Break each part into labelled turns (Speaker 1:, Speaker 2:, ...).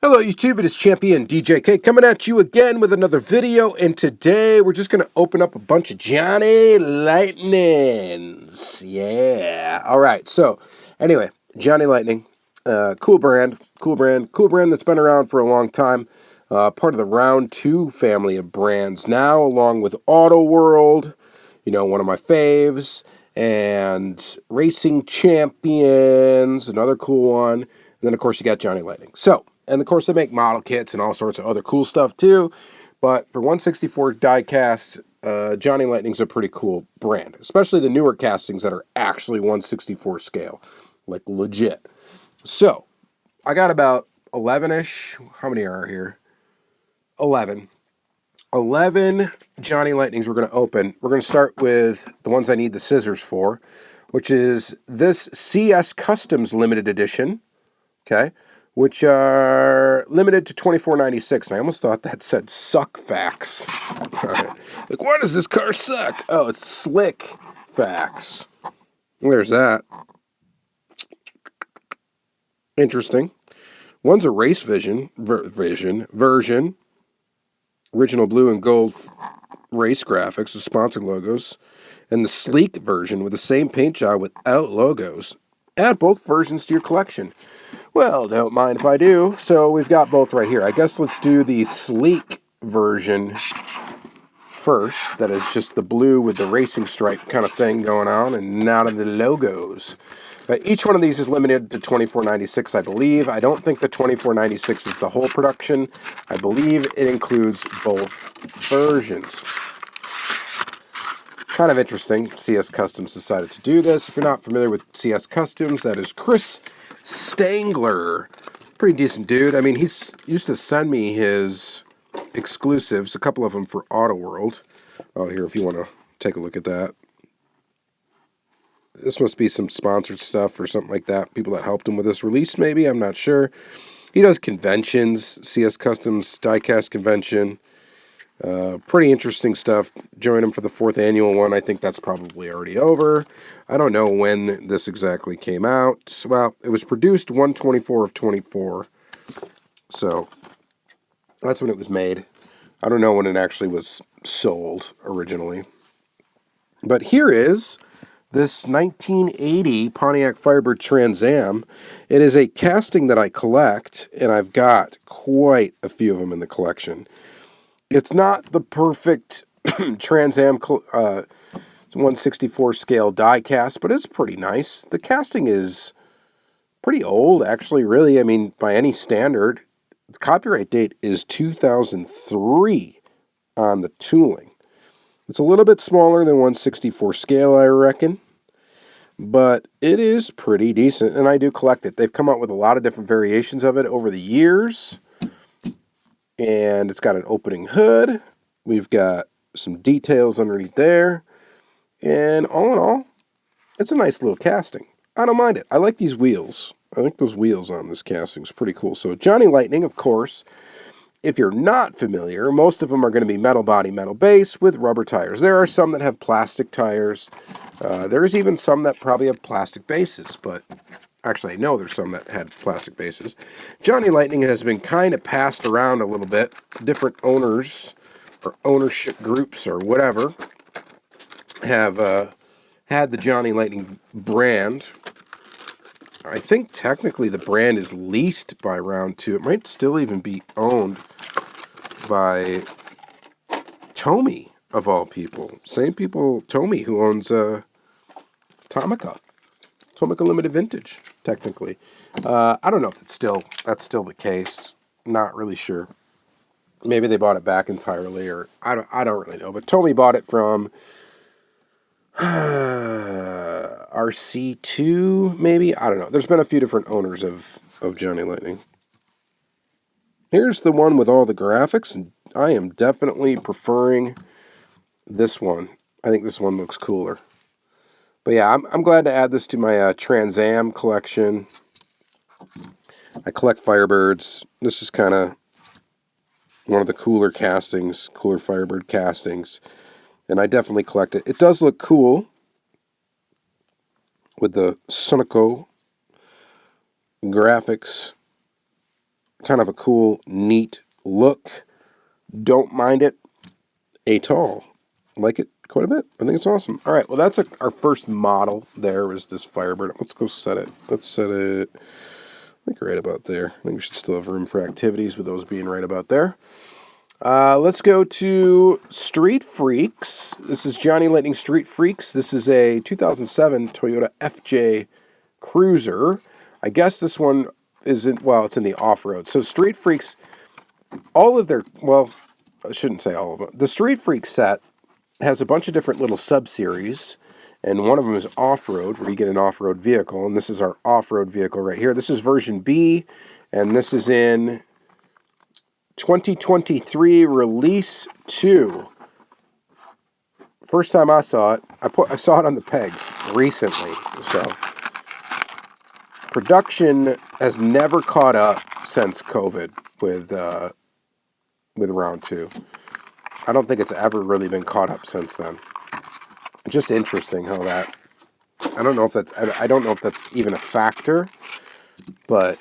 Speaker 1: Hello YouTube, it is Champion DJK coming at you again with another video, and today we're just going to open up a bunch of Johnny Lightnings. Yeah. Alright, so anyway, Johnny Lightning, cool brand that's been around for a long time. Part of the Round 2 family of brands now, along with Auto World, one of my faves, and Racing Champions, another cool one. And then, of course, you got Johnny Lightning. And of course, they make model kits and all sorts of other cool stuff too. But for 1/64 diecast, Johnny Lightning's a pretty cool brand, especially the newer castings that are actually 1/64 scale, like legit. So I got about 11-ish. How many are here? 11 Johnny Lightnings we're going to open. We're going to start with the ones I need the scissors for, which is this CS Customs limited edition, okay, which are limited to $24.96. And I almost thought that said suck facts. Like, why does this car suck? Oh, it's slick facts. There's that. Interesting. One's a race version. Original blue and gold race graphics with sponsored logos. And the sleek version with the same paint job without logos. Add both versions to your collection. Well, don't mind if I do. So we've got both right here. I guess let's do the sleek version first. That is just the blue with the racing stripe kind of thing going on, and none of the logos. But each one of these is limited to $24.96, I believe. I don't think the $24.96 is the whole production. I believe it includes both versions. Kind of interesting. CS Customs decided to do this. If you're not familiar with CS Customs, that is Chris Stangler. Pretty decent dude. I mean, he's used to send me his exclusives, a couple of them for Auto World. Oh, here, if you want to take a look at that. This must be some sponsored stuff or something like that. People that helped him with this release, maybe. I'm not sure. He does conventions, CS Customs Diecast Convention. Pretty interesting stuff. Join him for the 4th annual one. I think that's probably already over. I don't know when this exactly came out. Well, it was produced 1/24/24. So that's when it was made. I don't know when it actually was sold originally. But here is this 1980 Pontiac Firebird Trans Am. It is a casting that I collect, and I've got quite a few of them in the collection. It's not the perfect Trans Am 1/64 scale die cast, but it's pretty nice. The casting is pretty old, actually, really. I mean, by any standard. Its copyright date is 2003 on the tooling. It's a little bit smaller than 1/64 scale, I reckon. But it is pretty decent, and I do collect it. They've come out with a lot of different variations of it over the years. And it's got an opening hood. We've got some details underneath there. And all in all, it's a nice little casting. I don't mind it. I like these wheels. I think those wheels on this casting is pretty cool. So Johnny Lightning, of course, if you're not familiar, most of them are going to be metal body, metal base with rubber tires. There are some that have plastic tires. There's even some that probably have plastic bases, but actually I know there's some that had plastic bases. Johnny Lightning has been kind of passed around a little bit. Different owners or ownership groups or whatever have had the Johnny Lightning brand. I think technically the brand is leased by Round 2. It might still even be owned by Tomy, of all people. Same people, Tomy, who owns Tomica Limited Vintage, technically. I don't know if that's still the case. Not really sure. Maybe they bought it back entirely, or I don't really know. But Tomy bought it from RC2, maybe? I don't know. There's been a few different owners of Johnny Lightning. Here's the one with all the graphics, and I am definitely preferring this one. I think this one looks cooler. But yeah, I'm glad to add this to my Trans Am collection. I collect Firebirds. This is kind of one of the cooler castings, cooler Firebird castings. And I definitely collect it. It does look cool with the Sunoco graphics kind of a cool, neat look. Don't mind it at all. Like it quite a bit. I think it's awesome. All right, well, that's our first model. There is this Firebird. Let's go set it. Let's set it, I think, right about there. I think we should still have room for activities with those being right about there. Let's go to Street Freaks. This is Johnny Lightning Street Freaks. This is a 2007 Toyota FJ Cruiser. I guess this one isn't, well, it's in the off-road. So Street Freaks, all of their, well, I shouldn't say all of them. The Street Freaks set has a bunch of different little sub-series, and one of them is off-road, where you get an off-road vehicle, and this is our off-road vehicle right here. This is version B, and this is in 2023 release 2. First time I saw it, I saw it on the pegs recently. So production has never caught up since COVID with round 2. I don't think it's ever really been caught up since then. Just interesting how that. I don't know if that's even a factor, but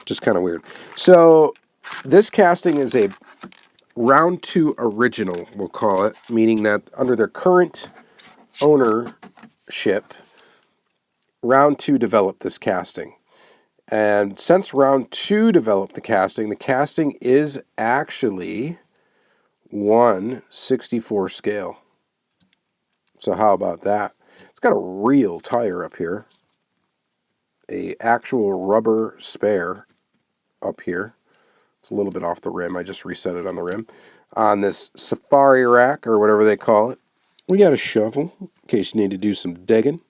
Speaker 1: just kind of weird. So this casting is a round 2 original, we'll call it, meaning that under their current ownership, round 2 developed this casting. And since round 2 developed the casting is actually 1/64 scale. So how about that? It's got a real tire up here. A actual rubber spare up here. It's a little bit off the rim. I just reset it on the rim. On this safari rack, or whatever they call it, we got a shovel, in case you need to do some digging.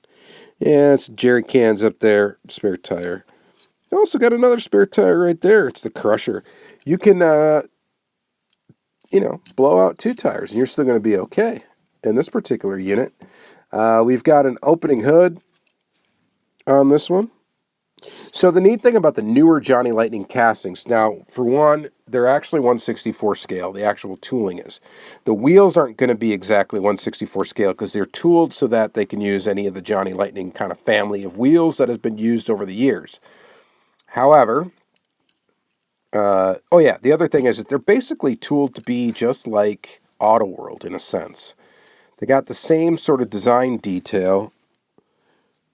Speaker 1: Yeah, it's jerry cans up there, spare tire. You also got another spare tire right there. It's the Crusher. You can, blow out 2 tires, and you're still going to be okay in this particular unit. We've got an opening hood on this one. So the neat thing about the newer Johnny Lightning castings, now, for one, they're actually 1/64 scale. The actual tooling is. The wheels aren't going to be exactly 1/64 scale because they're tooled so that they can use any of the Johnny Lightning kind of family of wheels that has been used over the years. However, the other thing is that they're basically tooled to be just like Auto World in a sense. They got the same sort of design detail,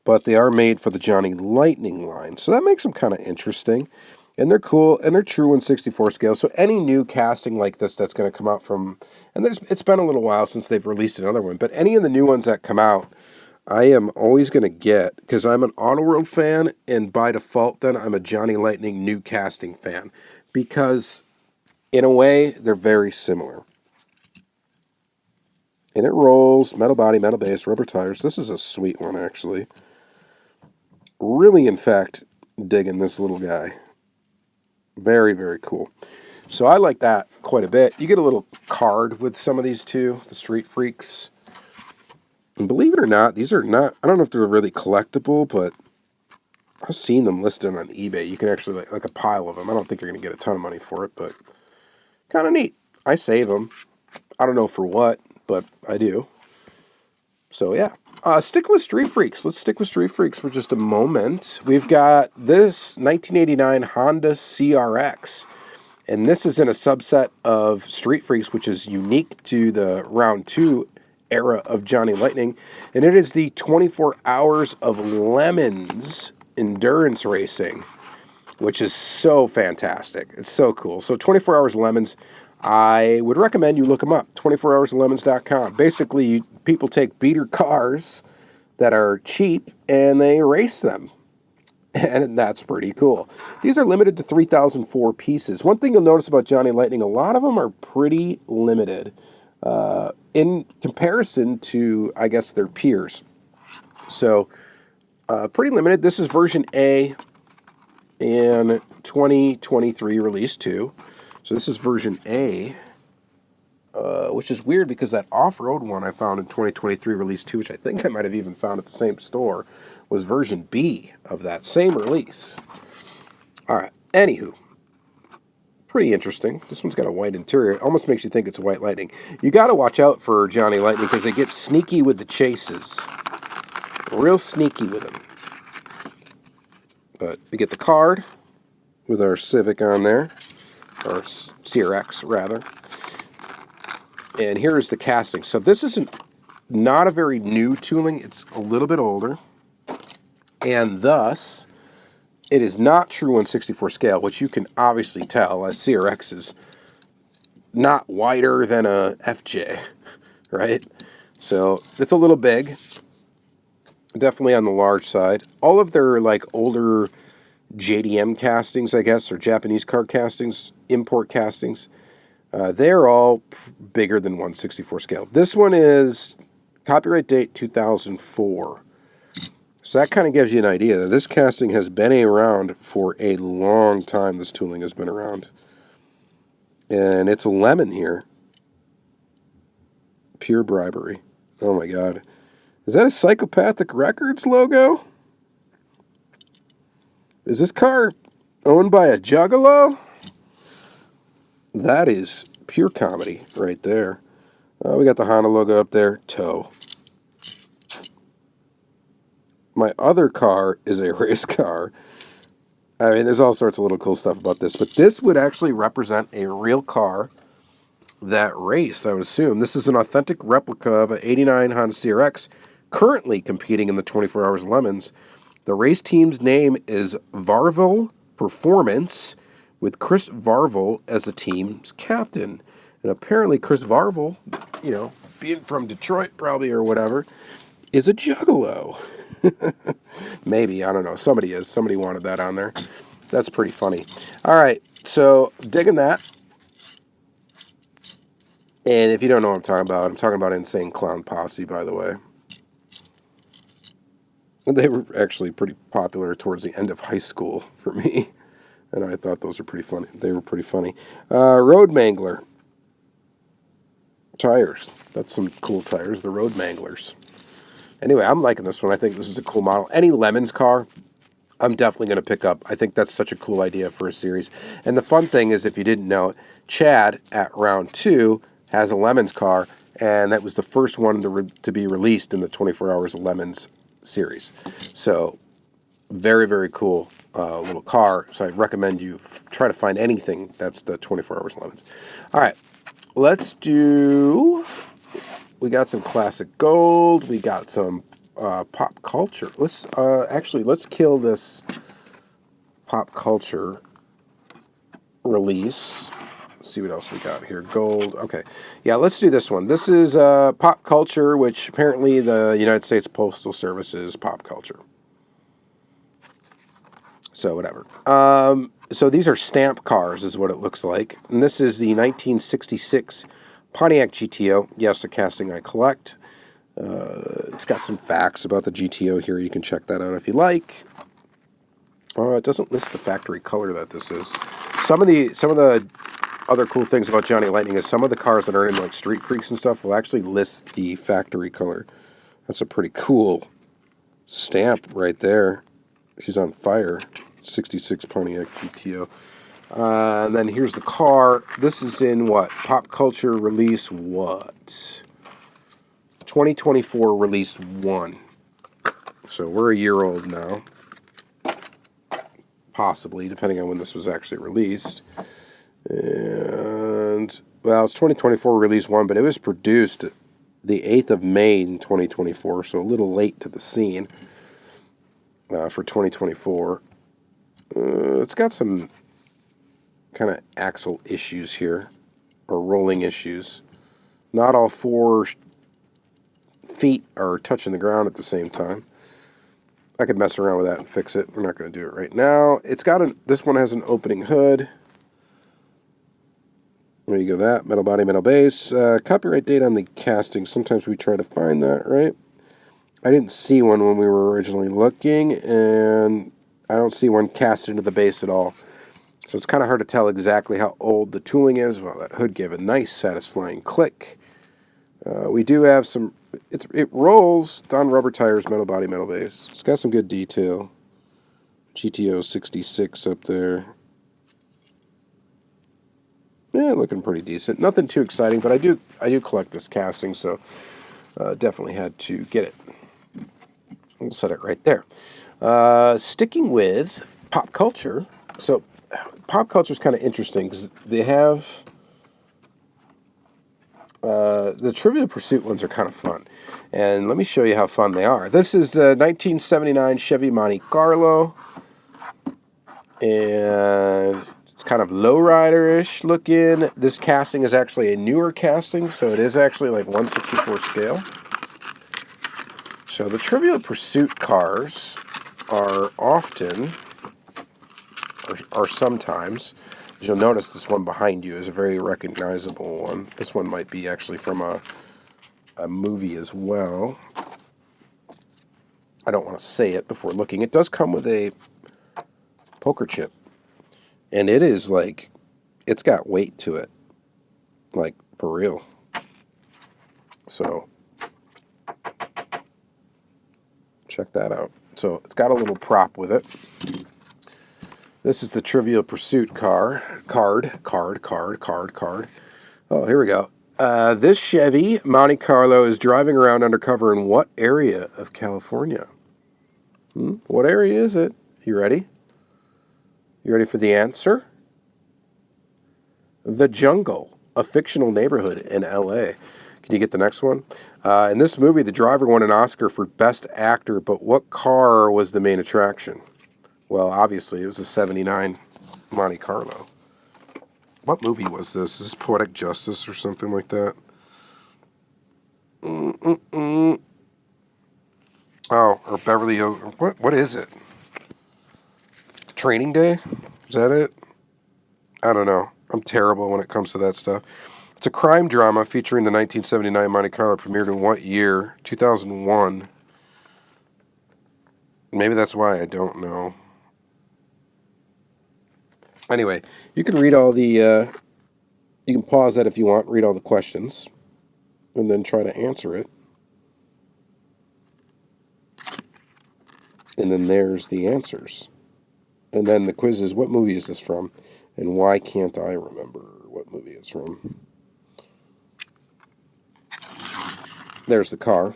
Speaker 1: but they are made for the Johnny Lightning line. So that makes them kind of interesting. And they're cool, and they're true 1/64 scale. So any new casting like this that's going to come out from, and it's been a little while since they've released another one, but any of the new ones that come out, I am always going to get, because I'm an Auto World fan, and by default then I'm a Johnny Lightning new casting fan, because in a way they're very similar. And it rolls, metal body, metal base, rubber tires. This is a sweet one, actually. Really, in fact, digging this little guy. Very, very cool. So I like that quite a bit. You get a little card with some of these too, the Street Freaks. And believe it or not, these are not, I don't know if they're really collectible, but I've seen them listed on eBay. You can actually, like a pile of them. I don't think you're going to get a ton of money for it, but kind of neat. I save them. I don't know for what, but I do. So yeah. Stick with Street Freaks. Let's stick with Street Freaks for just a moment. We've got this 1989 Honda CRX. And this is in a subset of Street Freaks, which is unique to the round 2 era of Johnny Lightning, and it is the 24 Hours of Lemons endurance racing, which is so fantastic. It's so cool. So 24 Hours of Lemons, I would recommend you look them up, 24hoursoflemons.com. Basically, people take beater cars that are cheap and they race them, and that's pretty cool. These are limited to 3,004 pieces. One thing you'll notice about Johnny Lightning, a lot of them are pretty limited in comparison to, I guess, their peers. So, pretty limited. This is version A in 2023 release 2. So this is version A, which is weird because that off-road one I found in 2023 release 2, which I think I might have even found at the same store, was version B of that same release. All right, anywho. Pretty interesting. This one's got a white interior. It almost makes you think it's a White Lightning. You got to watch out for Johnny Lightning because they get sneaky with the chases. Real sneaky with them. But we get the card with our Civic on there, or CRX rather. And here's the casting. So this isn't not a very new tooling. It's a little bit older. And thus, it is not true 1/64 scale, which you can obviously tell, as CRX is not wider than a FJ, right? So it's a little big. Definitely on the large side. All of their like older JDM castings, I guess, or Japanese card castings, import castings, they're all bigger than 1/64 scale. This one is copyright date 2004. So that kind of gives you an idea that this casting has been around for a long time. This tooling has been around. And it's a lemon here. Pure bribery. Oh my God. Is that a Psychopathic Records logo? Is this car owned by a juggalo? That is pure comedy right there. We got the Honda logo up there. Toe. My other car is a race car. I mean, there's all sorts of little cool stuff about this, but this would actually represent a real car that raced, I would assume. This is an authentic replica of an 89 Honda CRX, currently competing in the 24 Hours Lemons. The race team's name is Varvel Performance, with Chris Varvel as the team's captain. And apparently Chris Varvel, you know, being from Detroit probably or whatever, is a juggalo. Maybe, I don't know. Somebody is. Somebody wanted that on there. That's pretty funny. All right, so digging that. And if you don't know what I'm talking about Insane Clown Posse, by the way. They were actually pretty popular towards the end of high school for me. And I thought those were pretty funny. They were pretty funny. Road Mangler. Tires. That's some cool tires. The Road Manglers. Anyway, I'm liking this one. I think this is a cool model. Any Lemons car, I'm definitely going to pick up. I think that's such a cool idea for a series. And the fun thing is, if you didn't know, Chad at round 2 has a Lemons car, and that was the first one to be released in the 24 Hours of Lemons series. So, very, very cool little car. So I'd recommend you try to find anything that's the 24 Hours of Lemons. All right, let's do... We got some classic gold. We got some pop culture. Let's kill this pop culture release. Let's see what else we got here. Gold. Okay. Yeah, let's do this one. This is pop culture, which apparently the United States Postal Service is pop culture. So whatever. So these are stamp cars is what it looks like. And this is the 1966 Pontiac GTO. Yes, a casting I collect. It's got some facts about the GTO here. You can check that out if you like. It doesn't list the factory color that this is. Some of the other cool things about Johnny Lightning is some of the cars that are in like Street Freaks and stuff will actually list the factory color. That's a pretty cool stamp right there. She's on fire. 66 Pontiac GTO. And then here's the car. This is in what? Pop culture release what? 2024 release 1. So we're a year old now. Possibly, depending on when this was actually released. And, well, it's 2024 release 1, but it was produced the 8th of May in 2024, so a little late to the scene for 2024. It's got some kind of axle issues here, or rolling issues. Not all 4 feet are touching the ground at the same time. I could mess around with that and fix it. We're not going to do it right now. It's got this one has an opening hood. There you go, that. Metal body, metal base. Copyright date on the casting. Sometimes we try to find that, right? I didn't see one when we were originally looking, and I don't see one cast into the base at all. So it's kind of hard to tell exactly how old the tooling is. Well, that hood gave a nice, satisfying click. We do have some... It rolls. It's on rubber tires, metal body, metal base. It's got some good detail. GTO 66 up there. Yeah, looking pretty decent. Nothing too exciting, but I do collect this casting, so definitely had to get it. We'll set it right there. Sticking with pop culture. So pop culture is kind of interesting because they have the Trivial Pursuit ones are kind of fun. And let me show you how fun they are. This is the 1979 Chevy Monte Carlo. And it's kind of lowrider-ish looking. This casting is actually a newer casting, so it is actually like 1/64 scale. So the Trivial Pursuit cars are often, or sometimes, you'll notice this one behind you is a very recognizable one. This one might be actually from a movie as well. I don't want to say it before looking. It does come with a poker chip. And it is like, it's got weight to it. Like, for real. So, check that out. So, it's got a little prop with it. This is the Trivial Pursuit card. Oh, here we go. This Chevy Monte Carlo is driving around undercover in what area of California? What area is it? You ready? You ready for the answer? The Jungle, a fictional neighborhood in L.A. Can you get the next one? In this movie, the driver won an Oscar for Best Actor, but what car was the main attraction? Well, obviously, it was a 79 Monte Carlo. What movie was this? Is this Poetic Justice or something like that? Oh, or Beverly Hills. What is it? Training Day? Is that it? I don't know. I'm terrible when it comes to that stuff. It's a crime drama featuring the 1979 Monte Carlo. Premiered in what year? 2001. Maybe that's why I don't know. Anyway, you can read all the, you can pause that if you want, read all the questions, and then try to answer it. And then there's the answers. And then the quiz is, what movie is this from? And why can't I remember what movie it's from? There's the car.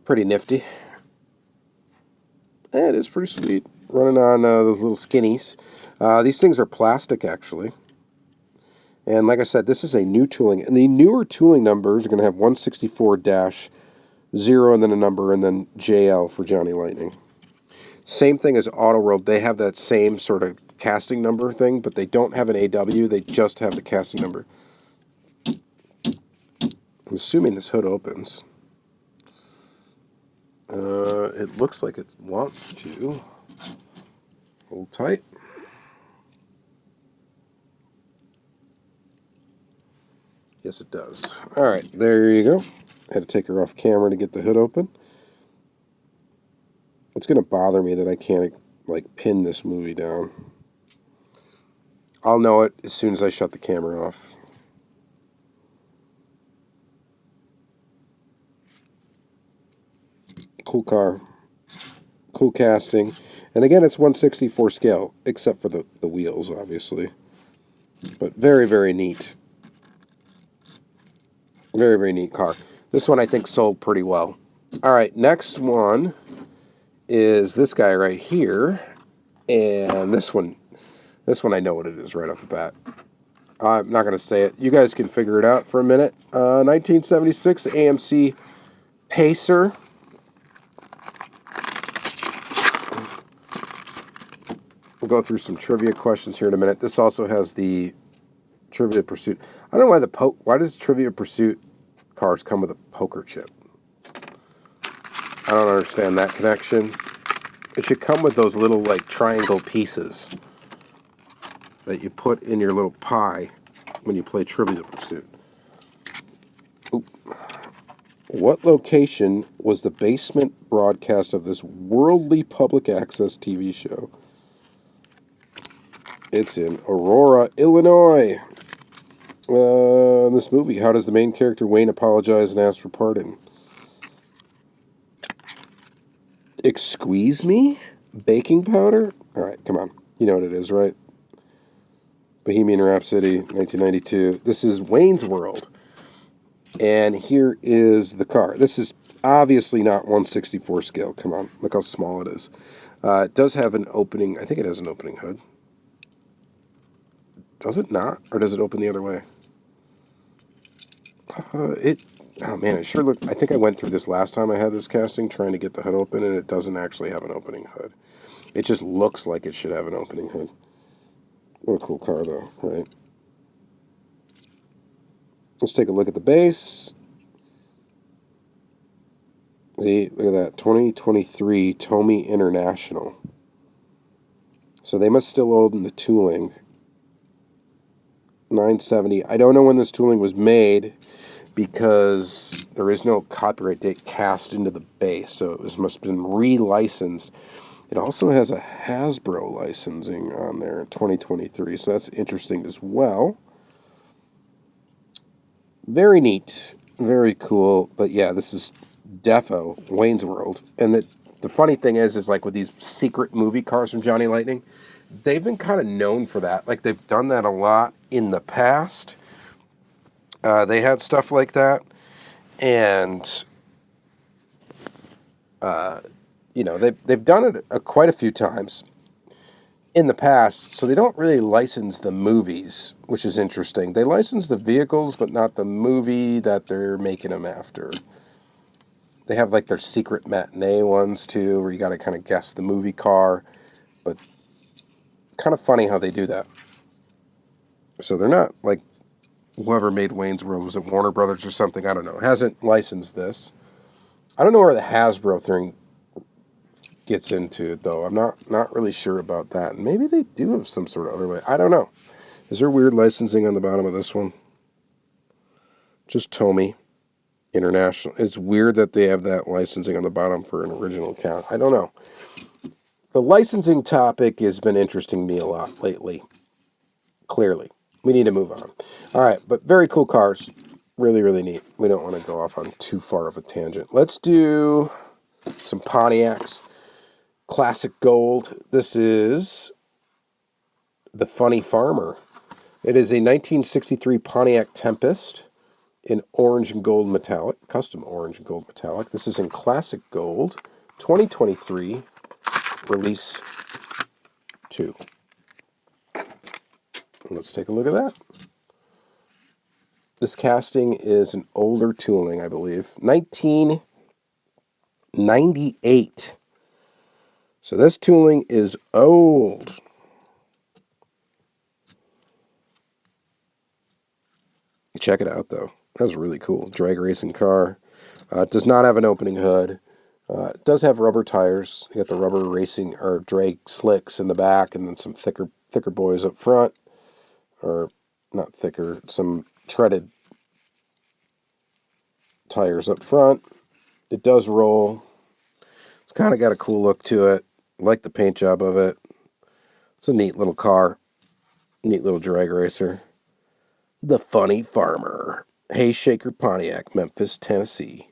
Speaker 1: Pretty nifty. Yeah, it is pretty sweet. Running on those little skinnies. These things are plastic, actually. And like I said, this is a new tooling. And the newer tooling numbers are going to have 164-0 and then a number and then JL for Johnny Lightning. Same thing as Auto World. They have that same sort of casting number thing, but they don't have an AW. They just have the casting number. I'm assuming this hood opens. It looks like it wants to. Hold tight. Yes, it does. All right, there you go. Had to take her off camera to get the hood open. It's going to bother me that I can't, like, pin this movie down. I'll know it as soon as I shut the camera off. Cool car. Cool casting. And again, it's 1/64 scale, except for the wheels, obviously. But very, very neat. Very, very neat car. This one I think sold pretty well. All right, next one is this guy right here. And this one I know what it is right off the bat. I'm not going to say it. You guys can figure it out for a minute. 1976 AMC Pacer. We'll go through some trivia questions here in a minute. This also has the Trivial Pursuit. I don't know why does Trivial Pursuit cars come with a poker chip? I don't understand that connection. It should come with those little, like, triangle pieces that you put in your little pie when you play Trivial Pursuit. Oop. What location was the basement broadcast of this worldly public access TV show? It's in Aurora, Illinois. In this movie, how does the main character Wayne apologize and ask for pardon? Excuse me? Baking powder? All right, come on. You know what it is, right? Bohemian Rhapsody, 1992. This is Wayne's World. And here is the car. This is Obviously not 1/64 scale. Come on, look how small it is. It does have an opening. I think it has an opening hood. Does it not? Or does it open the other way? Oh man, it sure looked... I think I went through this last time I had this casting, trying to get the hood open, and it doesn't actually have an opening hood. It just looks like it should have an opening hood. What a cool car, though, right? Let's take a look at the base. See, look at that, 2023 Tomy International. So they must still own the tooling. 970. I don't know when this tooling was made because there is no copyright date cast into the base, so it must have been relicensed. It also has a Hasbro licensing on there in 2023, so that's interesting as well. Very neat, very cool, but yeah, this is defo Wayne's World. And the funny thing is like with these secret movie cars from Johnny Lightning, they've been kind of known for that. Like they've done that a lot in the past. They had stuff like that, and you know, they've done it quite a few times in the past. So they don't really license the movies, which is interesting. They license the vehicles, but not the movie that they're making them after. They have like their secret matinee ones too, where you got to kind of guess the movie car, but kind of funny how they do that. So they're not like whoever made Wayne's World, was it Warner Brothers or something? I don't know. Hasn't licensed this. I don't know where the Hasbro thing gets into it though. I'm not really sure about that. Maybe they do have some sort of other way. I don't know. Is there weird licensing on the bottom of this one? Just Tomy International. It's weird that they have that licensing on the bottom for an original cast. I don't know. The licensing topic has been interesting to me a lot lately. Clearly. We need to move on. All right, but very cool cars. Really, really neat. We don't want to go off on too far of a tangent. Let's do some Pontiacs. Classic gold. This is the Funny Farmer. It is a 1963 Pontiac Tempest in orange and gold metallic, custom orange and gold metallic. This is in classic gold, 2023, release 2. Let's take a look at that. This casting is an older tooling, I believe. 1998. So this tooling is old. Check it out, though. That's really cool. Drag racing car. It does not have an opening hood. It does have rubber tires. You got the rubber racing or drag slicks in the back, and then some thicker boys up front. Or not thicker, some treaded tires up front. It does roll. It's kind of got a cool look to it. I like the paint job of it. It's a neat little car. Neat little drag racer. The Funny Farmer. Hayshaker Pontiac, Memphis, Tennessee.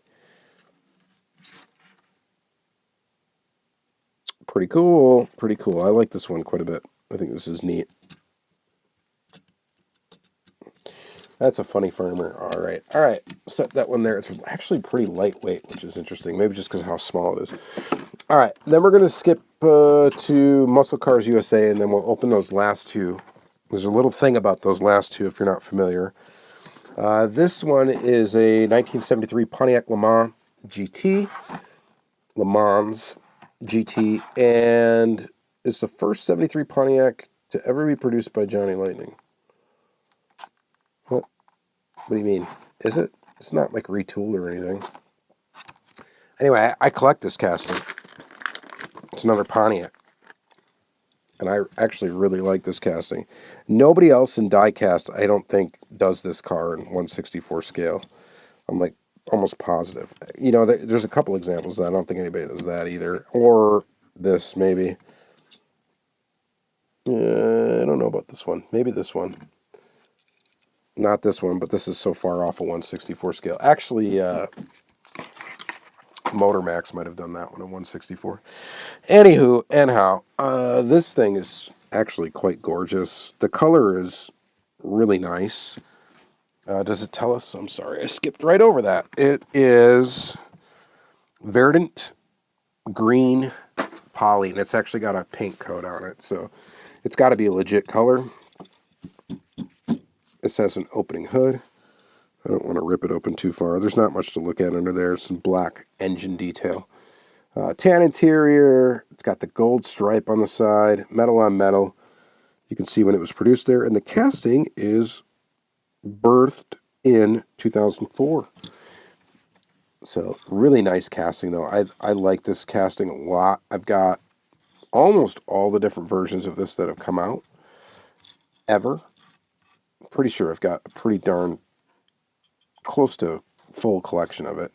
Speaker 1: Pretty cool. Pretty cool. I like this one quite a bit. I think this is neat. That's a Funny Farmer. All right. Set that one there. It's actually pretty lightweight, which is interesting. Maybe just because of how small it is. All right. Then we're going to skip to Muscle Cars USA, and then we'll open those last two. There's a little thing about those last two if you're not familiar. This one is a 1973 Pontiac Le Mans GT. Le Mans GT. And it's the first 73 Pontiac to ever be produced by Johnny Lightning. What do you mean? Is it? It's not like retooled or anything. Anyway, I collect this casting. It's another Pontiac. And I actually really like this casting. Nobody else in Diecast, I don't think, does this car in 1/64 scale. I'm like almost positive. You know, there's a couple examples that I don't think anybody does that either. Or this, maybe. I don't know about this one. Maybe this one. Not this one, but this is so far off a 1/64 scale. Actually, Motor Max might have done that one in 1/64. Anyhow, this thing is actually quite gorgeous. The color is really nice. Does it tell us? I'm sorry, I skipped right over that. It is Verdant green poly, and it's actually got a paint coat on it, so it's got to be a legit color. This has an opening hood. I don't want to rip it open too far. There's not much to look at under there. Some black engine detail. Tan interior. It's got the gold stripe on the side. Metal on metal. You can see when it was produced there. And the casting is birthed in 2004. So really nice casting, though. I like this casting a lot. I've got almost all the different versions of this that have come out ever. I'm pretty sure I've got a pretty darn close to full collection of it.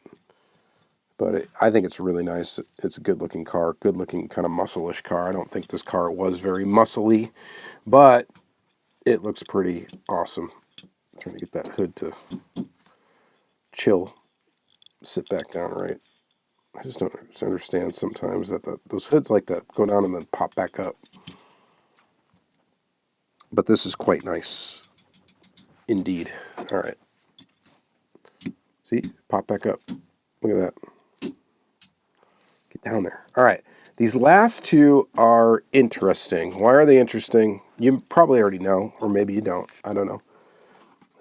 Speaker 1: But I think it's really nice. It's a good-looking car, good-looking kind of muscle-ish car. I don't think this car was very muscly, but it looks pretty awesome. I'm trying to get that hood to chill, sit back down right. I just don't understand sometimes that those hoods like to go down and then pop back up. But this is quite nice indeed. All right. See? Pop back up. Look at that. Get down there. All right. These last two are interesting. Why are they interesting? You probably already know, or maybe you don't. I don't know.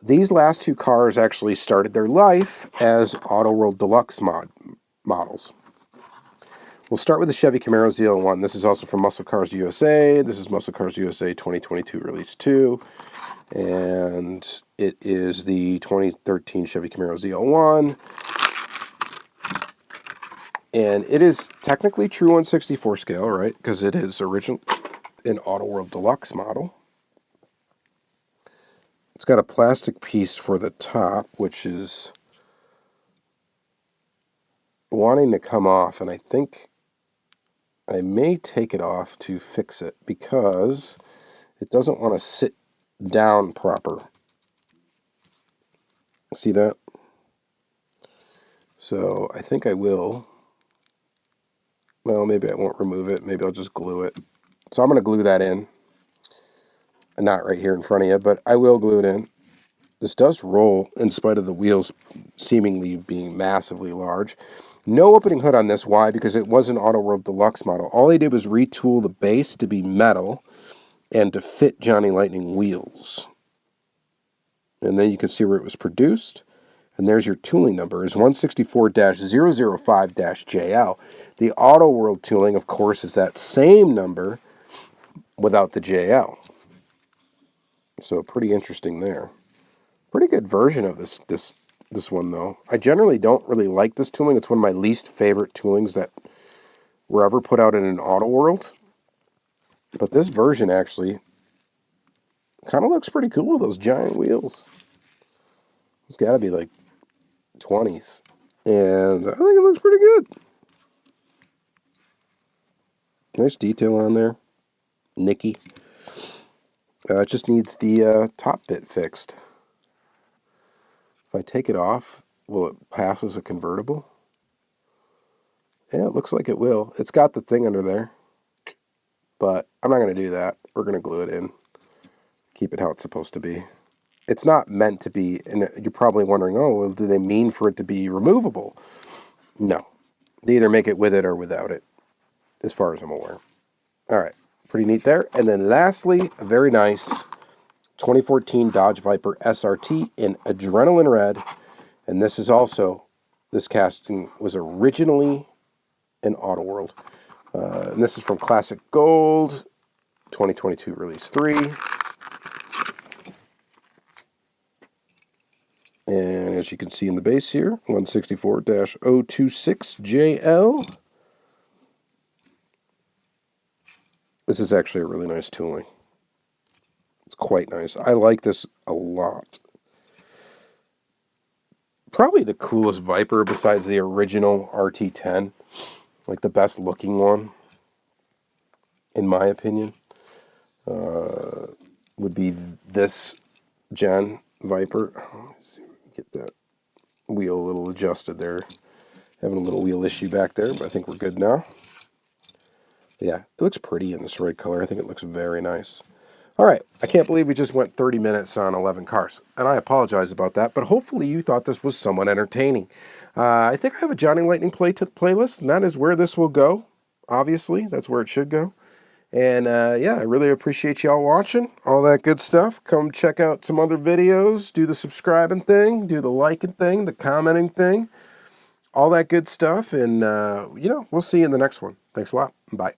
Speaker 1: These last two cars actually started their life as Auto World Deluxe models. We'll start with the Chevy Camaro ZL1. This is also from Muscle Cars USA. This is Muscle Cars USA 2022 Release 2. And it is the 2013 Chevy Camaro ZL1. And it is technically true 1/64 scale, right? Because it is original an Auto World Deluxe model. It's got a plastic piece for the top, which is wanting to come off, and I think I may take it off to fix it because it doesn't want to sit down proper. See that? So I think I will. Well, maybe I won't remove it. Maybe I'll just glue it. So I'm going to glue that in. Not right here in front of you, but I will glue it in. This does roll in spite of the wheels seemingly being massively large. No opening hood on this. Why? Because it was an Auto World Deluxe model. All they did was retool the base to be metal and to fit Johnny Lightning wheels. And then you can see where it was produced. And there's your tooling number. Is 164-005-JL. The Auto World tooling, of course, is that same number without the JL. So pretty interesting there. Pretty good version of this one, though. I generally don't really like this tooling. It's one of my least favorite toolings that were ever put out in an Auto World. But this version actually kind of looks pretty cool with those giant wheels. It's got to be like 20s. And I think it looks pretty good. Nice detail on there. Nicky. It just needs the top bit fixed. If I take it off, will it pass as a convertible? Yeah, it looks like it will. It's got the thing under there. But I'm not going to do that. We're going to glue it in. Keep it how it's supposed to be. It's not meant to be, and you're probably wondering, oh, well, do they mean for it to be removable? No. They either make it with it or without it, as far as I'm aware. All right. Pretty neat there. And then lastly, a very nice 2014 Dodge Viper SRT in Adrenaline Red. And this is also, this casting was originally an Auto World. And this is from Classic Gold, 2022 Release 3. And as you can see in the base here, 164-026JL. This is actually a really nice tooling. It's quite nice. I like this a lot. Probably the coolest Viper besides the original RT10. Like the best looking one, in my opinion, would be this gen Viper. Let's see if we can get that wheel a little adjusted there. Having a little wheel issue back there, but I think we're good now. Yeah, it looks pretty in this red color. I think it looks very nice. All right, I can't believe we just went 30 minutes on 11 cars, and I apologize about that, but hopefully you thought this was somewhat entertaining. I think I have a Johnny Lightning playlist, and that is where this will go. Obviously, that's where it should go. And yeah, I really appreciate y'all watching, all that good stuff. Come check out some other videos, do the subscribing thing, do the liking thing, the commenting thing, all that good stuff. And, you know, we'll see you in the next one. Thanks a lot. Bye.